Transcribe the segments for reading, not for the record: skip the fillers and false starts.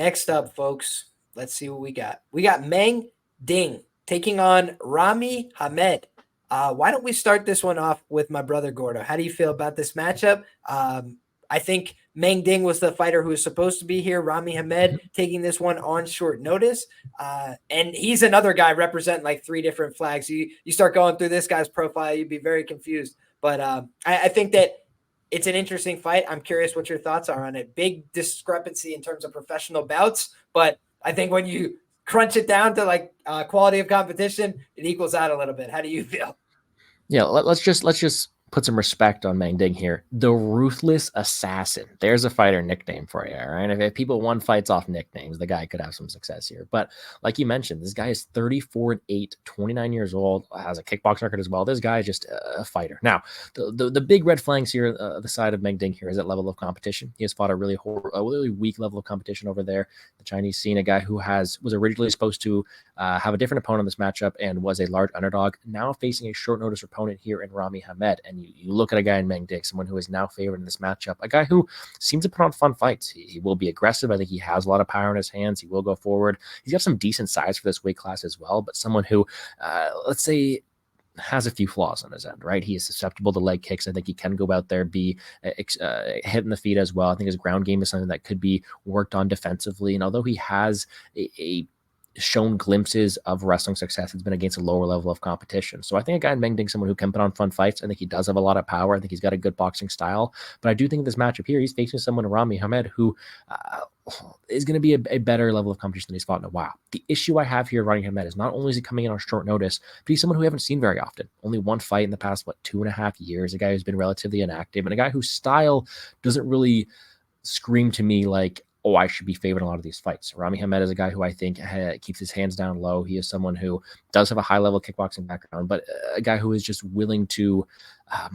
Next up, folks, let's see what we got. We got Meng Ding taking on Rami Hamed. Why don't we start this one off with my brother Gordo? How do you feel about this matchup? I think Meng Ding was the fighter who was supposed to be here. Rami Hamed taking this one on short notice. And he's another guy representing like three different flags. You start going through this guy's profile, you'd be very confused. But I think that it's an interesting fight. I'm curious what your thoughts are on it. Big discrepancy in terms of professional bouts, but I think when you crunch it down to like quality of competition, it equals out a little bit. How do you feel? Yeah, let's just put some respect on Meng Ding here. The Ruthless Assassin. There's a fighter nickname for you, all right? If people won fights off nicknames, the guy could have some success here. But like you mentioned, this guy is 34-8, 29 years old, has a kickboxing record as well. This guy is just a fighter. Now, the big red flags here, the side of Meng Ding here is that level of competition. He has fought a really weak level of competition over there. The Chinese scene, a guy who was originally supposed to have a different opponent in this matchup and was a large underdog, now facing a short notice opponent here in Rami Hamed. And you look at a guy in Meng Ding, someone who is now favored in this matchup, a guy who seems to put on fun fights. He will be aggressive. I think he has a lot of power in his hands. He will go forward. He's got some decent size for this weight class as well, but someone who, let's say, has a few flaws on his end, right? He is susceptible to leg kicks. I think he can go out there, be hit in the feet as well. I think his ground game is something that could be worked on defensively. And although he has a shown glimpses of wrestling success, it's been against a lower level of competition. So I think a guy in Meng Ding, someone who can put on fun fights. I think he does have a lot of power. I think he's got a good boxing style. But I do think this matchup here, he's facing someone, Rami Hamed, who is going to be a better level of competition than he's fought in a while. The issue I have here, Rami Hamed, is not only is he coming in on short notice, but he's someone who we haven't seen very often. Only one fight in the past, 2.5 years. A guy who's been relatively inactive, and a guy whose style doesn't really scream to me like, oh, I should be favored in a lot of these fights. Rami Hamed is a guy who I think keeps his hands down low. He is someone who does have a high-level kickboxing background, but a guy who is just willing to, I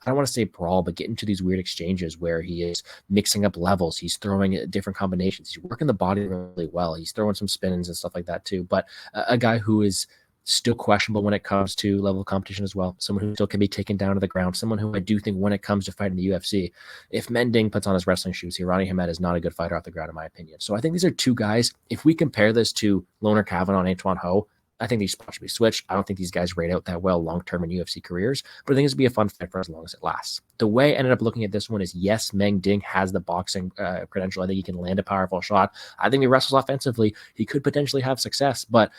don't want to say brawl, but get into these weird exchanges where he is mixing up levels. He's throwing different combinations. He's working the body really well. He's throwing some spin-ins and stuff like that too. But a guy who is still questionable when it comes to level of competition as well. Someone who still can be taken down to the ground. Someone who I do think when it comes to fighting the UFC, if Meng Ding puts on his wrestling shoes here, Rami Hamed is not a good fighter off the ground in my opinion. So I think these are two guys. If we compare this to Loner Kavanaugh and Antoine Ho, I think these spots should be switched. I don't think these guys rate out that well long-term in UFC careers, but I think this would be a fun fight for as long as it lasts. The way I ended up looking at this one is, yes, Meng Ding has the boxing credential. I think he can land a powerful shot. I think he wrestles offensively. He could potentially have success, but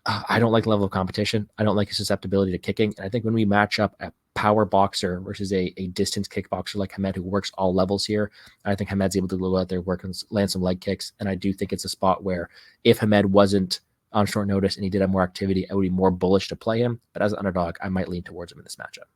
I don't like the level of competition. I don't like his susceptibility to kicking. And I think when we match up a power boxer versus a distance kickboxer like Hamed, who works all levels here, I think Hamed's able to go out there, work and land some leg kicks. And I do think it's a spot where if Hamed wasn't on short notice and he did have more activity, I would be more bullish to play him. But as an underdog, I might lean towards him in this matchup.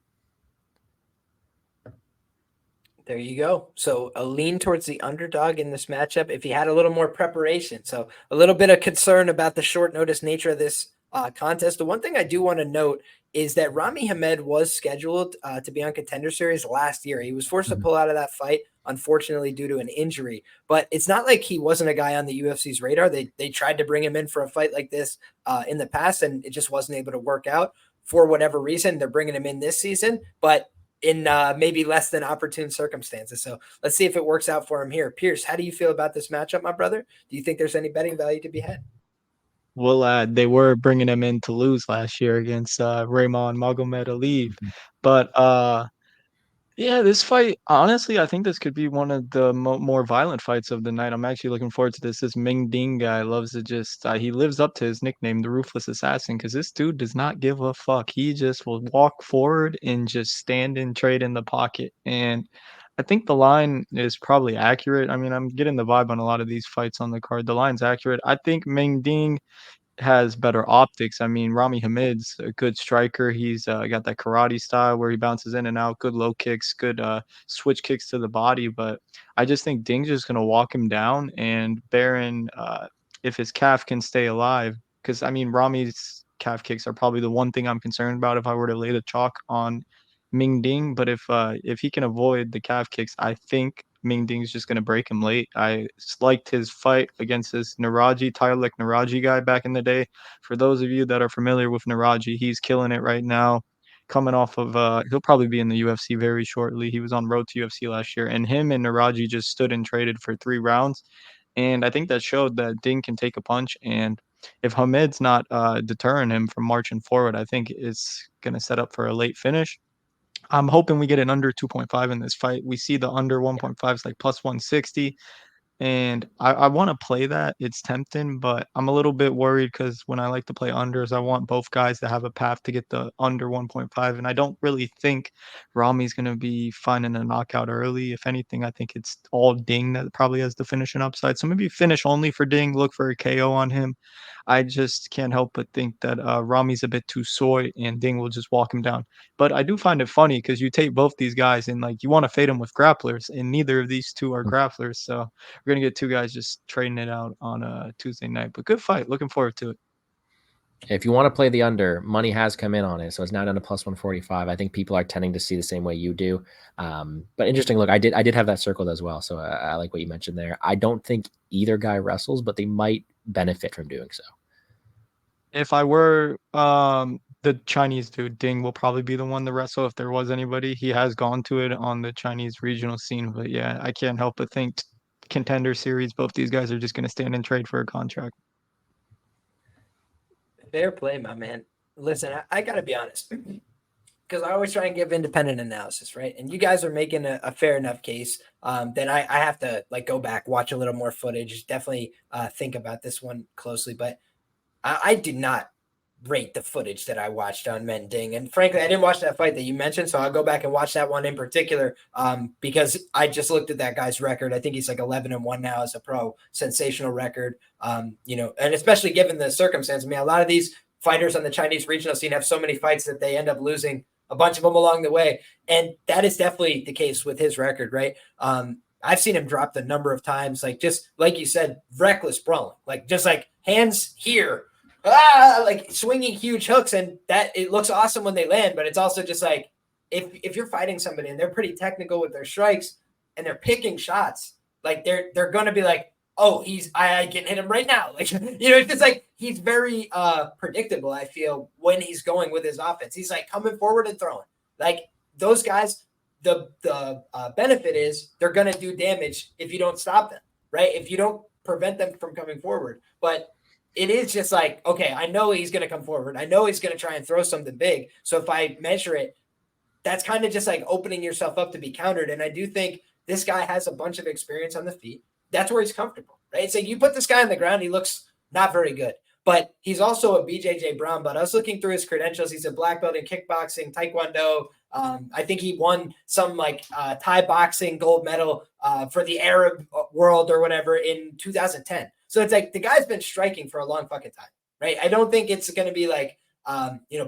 There you go. So a lean towards the underdog in this matchup if he had a little more preparation. So a little bit of concern about the short notice nature of this contest. The one thing I do want to note is that Rami Hamed was scheduled to be on Contender Series last year. He was forced to pull out of that fight, unfortunately, due to an injury. But it's not like he wasn't a guy on the UFC's radar. They tried to bring him in for a fight like this in the past, and it just wasn't able to work out for whatever reason. They're bringing him in this season, but in maybe less than opportune circumstances. So let's see if it works out for him here. Pierce, how do you feel about this matchup, my brother? Do you think there's any betting value to be had? Well, they were bringing him in to lose last year against Raymond Magomed Ali. But yeah, this fight, honestly, I think this could be one of the more violent fights of the night. I'm actually looking forward to this. This Meng Ding guy loves to just, he lives up to his nickname, the Ruthless Assassin, because this dude does not give a fuck. He just will walk forward and just stand and trade in the pocket. And I think the line is probably accurate. I mean, I'm getting the vibe on a lot of these fights on the card. The line's accurate. I think Meng Ding has better optics. I mean, Rami Hamed's a good striker. He's got that karate style where he bounces in and out, good low kicks, good switch kicks to the body. But I just think Ding's just going to walk him down. And Baron, if his calf can stay alive, because, I mean, Rami's calf kicks are probably the one thing I'm concerned about if I were to lay the chalk on Meng Ding. But if he can avoid the calf kicks, I think Meng Ding's just going to break him late. I liked his fight against this Tyler Naraji guy back in the day. For those of you that are familiar with Naraji, he's killing it right now. Coming off of, he'll probably be in the UFC very shortly. He was on road to UFC last year, and him and Naraji just stood and traded for 3 rounds. And I think that showed that Ding can take a punch. And if Hamed's not deterring him from marching forward, I think it's going to set up for a late finish. I'm hoping we get an under 2.5 in this fight. We see the under 1.5 is like plus 160. And I want to play that. It's tempting, but I'm a little bit worried because when I like to play unders, I want both guys to have a path to get the under 1.5. And I don't really think Rami's going to be finding a knockout early. If anything, I think it's all Ding that probably has the finishing upside. So maybe finish only for Ding, look for a KO on him. I just can't help but think that Rami's a bit too soy and Ding will just walk him down. But I do find it funny because you take both these guys and like you want to fade them with grapplers, and neither of these two are grapplers. So we're gonna get two guys just trading it out on a Tuesday night. But good fight. Looking forward to it. If you want to play the under, money has come in on it, so it's now down to plus 145. I think people are tending to see the same way you do. But interesting. Look, I did have that circled as well, so I like what you mentioned there. I don't think either guy wrestles, but they might benefit from doing so. If I were the Chinese dude, Ding will probably be the one to wrestle if there was anybody. He has gone to it on the Chinese regional scene, but yeah, I can't help but think Contender Series, both these guys are just going to stand and trade for a contract. Fair play, my man. Listen, I got to be honest, because I always try and give independent analysis, right? And you guys are making a fair enough case that I have to like go back, watch a little more footage, definitely think about this one closely. But I did not rate the footage that I watched on Meng Ding. And frankly, I didn't watch that fight that you mentioned. So I'll go back and watch that one in particular because I just looked at that guy's record. I think he's like 11-1 now as a pro, sensational record. And especially given the circumstance, I mean, a lot of these fighters on the Chinese regional scene have so many fights that they end up losing a bunch of them along the way. And that is definitely the case with his record, right? I've seen him drop the number of times, like just like you said, reckless brawling, like just like hands here, like swinging huge hooks, and that it looks awesome when they land, but it's also just like if you're fighting somebody and they're pretty technical with their strikes and they're picking shots, like they're gonna be like, oh, I can hit him right now, like it's just like he's very predictable. I feel when he's going with his offense, he's like coming forward and throwing. Like those guys, the benefit is they're gonna do damage if you don't stop them, right? If you don't prevent them from coming forward, but it is just like, okay, I know he's going to come forward. I know he's going to try and throw something big. So if I measure it, that's kind of just like opening yourself up to be countered. And I do think this guy has a bunch of experience on the feet. That's where he's comfortable, right? It's like you put this guy on the ground, he looks not very good, but he's also a BJJ brown belt. I was looking through his credentials. He's a black belt in kickboxing, taekwondo. I think he won some like Thai boxing gold medal for the Arab world or whatever in 2010. So it's like the guy's been striking for a long fucking time, right? I don't think it's going to be like,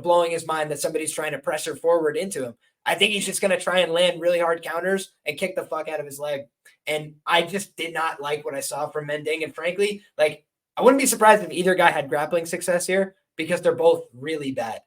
blowing his mind that somebody's trying to pressure forward into him. I think he's just going to try and land really hard counters and kick the fuck out of his leg. And I just did not like what I saw from Meng Ding. And frankly, like I wouldn't be surprised if either guy had grappling success here because they're both really bad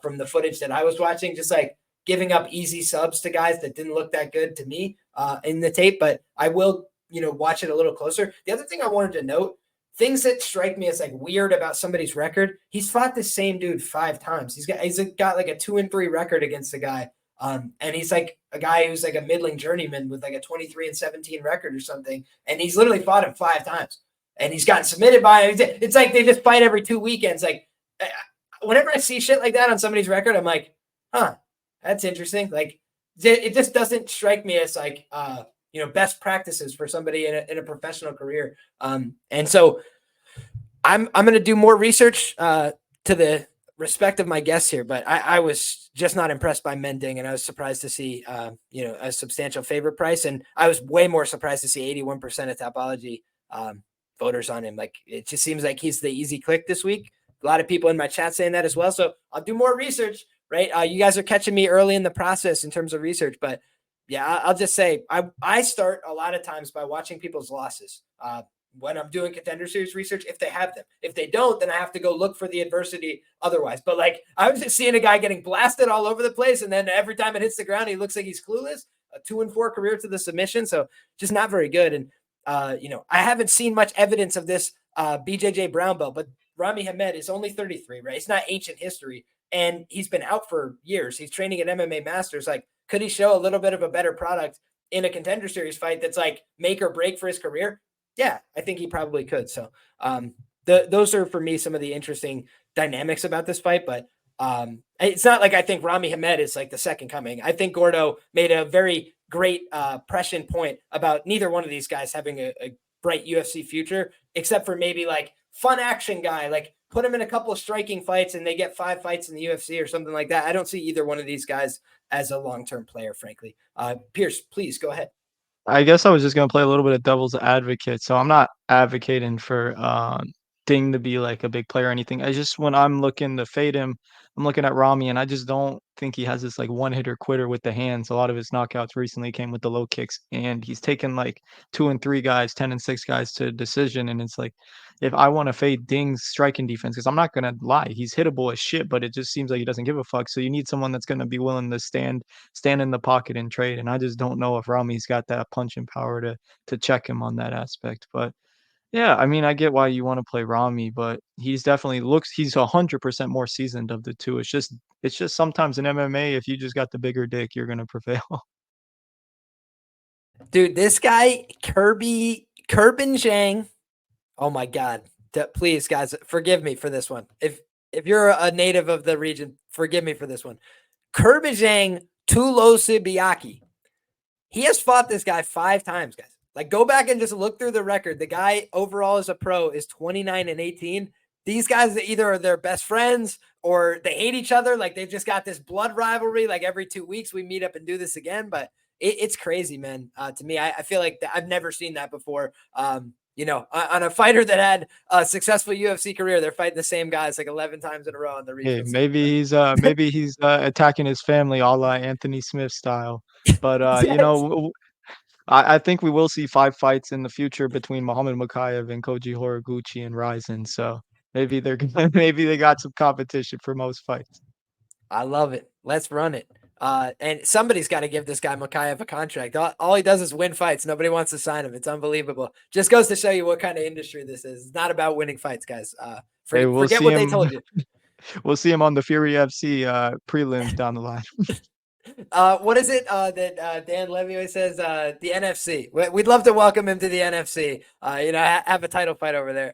from the footage that I was watching, just like giving up easy subs to guys that didn't look that good to me in the tape. But I will watch it a little closer. The other thing I wanted to note, things that strike me as like weird about somebody's record, he's fought the same dude 5 times. He's got like a 2-3 record against the guy. And he's like a guy who's like a middling journeyman with like a 23-17 record or something. And he's literally fought him 5 times and he's gotten submitted by him. It's like they just fight every 2 weekends. Like whenever I see shit like that on somebody's record, I'm like, that's interesting. Like it just doesn't strike me as like, best practices for somebody in a professional career. And so I'm going to do more research to the respect of my guests here, but I was just not impressed by Meng Ding, and I was surprised to see, a substantial favorite price. And I was way more surprised to see 81% of Tapology voters on him. Like, it just seems like he's the easy click this week. A lot of people in my chat saying that as well. So I'll do more research, right? You guys are catching me early in the process in terms of research, but yeah, I'll just say I start a lot of times by watching people's losses when I'm doing Contender Series research, if they have them. If they don't, then I have to go look for the adversity otherwise. But like I was just seeing a guy getting blasted all over the place, and then every time it hits the ground, he looks like he's clueless. A 2-4 career to the submission, so just not very good. And I haven't seen much evidence of this BJJ brown belt, but Rami Hamed is only 33, right? It's not ancient history, and he's been out for years. He's training at MMA Masters. Like, could he show a little bit of a better product in a Contender Series fight that's like make or break for his career? Yeah, I think he probably could. So those are for me some of the interesting dynamics about this fight. But it's not like I think Rami Hamed is like the second coming. I think Gordo made a very great prescient point about neither one of these guys having a bright UFC future, except for maybe like fun action guy, like put him in a couple of striking fights and they get 5 fights in the UFC or something like that. I don't see either one of these guys as a long-term player, frankly. Pierce, please go ahead. I guess I was just gonna play a little bit of devil's advocate. So I'm not advocating for Ding to be like a big player or anything. I just when I'm looking to fade him, I'm looking at Rami and I just don't think he has this like one hitter quitter with the hands. A lot of his knockouts recently came with the low kicks, and he's taken like 2 and 3 guys, 10 and 6 guys to decision. And it's like if I want to fade Ding's striking defense, because I'm not gonna lie, he's hittable as shit, but it just seems like he doesn't give a fuck. So you need someone that's gonna be willing to stand in the pocket and trade. And I just don't know if Rami's got that punching power to check him on that aspect. But yeah, I mean, I get why you want to play Rami, but he's definitely looks he's 100% more seasoned of the two. It's just sometimes in MMA, if you just got the bigger dick, you're gonna prevail. Dude, this guy, Kerbin Zhang. Oh my God. Please, guys, forgive me for this one. If you're a native of the region, forgive me for this one. Kerbin Zhang Tulosi. He has fought this guy 5 times, guys. Like, go back and just look through the record. The guy overall as a pro is 29 and 18. These guys either are their best friends or they hate each other. Like, they've just got this blood rivalry. Like, every 2 weeks we meet up and do this again. But it's crazy, man. To me, I feel like I've never seen that before. You know, on a fighter that had a successful UFC career, they're fighting the same guys like 11 times in a row on the Hey, regional. maybe he's attacking his family a la Anthony Smith style. But Yes. I think we will see 5 fights in the future between Muhammad Mokaev and Koji Horiguchi and Ryzen. So maybe maybe they got some competition for most fights. I love it. Let's run it. And somebody's got to give this guy Mokaev a contract. All he does is win fights. Nobody wants to sign him. It's unbelievable. Just goes to show you what kind of industry this is. It's not about winning fights, guys. Hey, we'll Forget see what they him. told you. We'll see him on the Fury FC prelims down the line. What is it that Dan Levy always says? The NFC. We'd love to welcome him to the NFC. You know, have a title fight over there.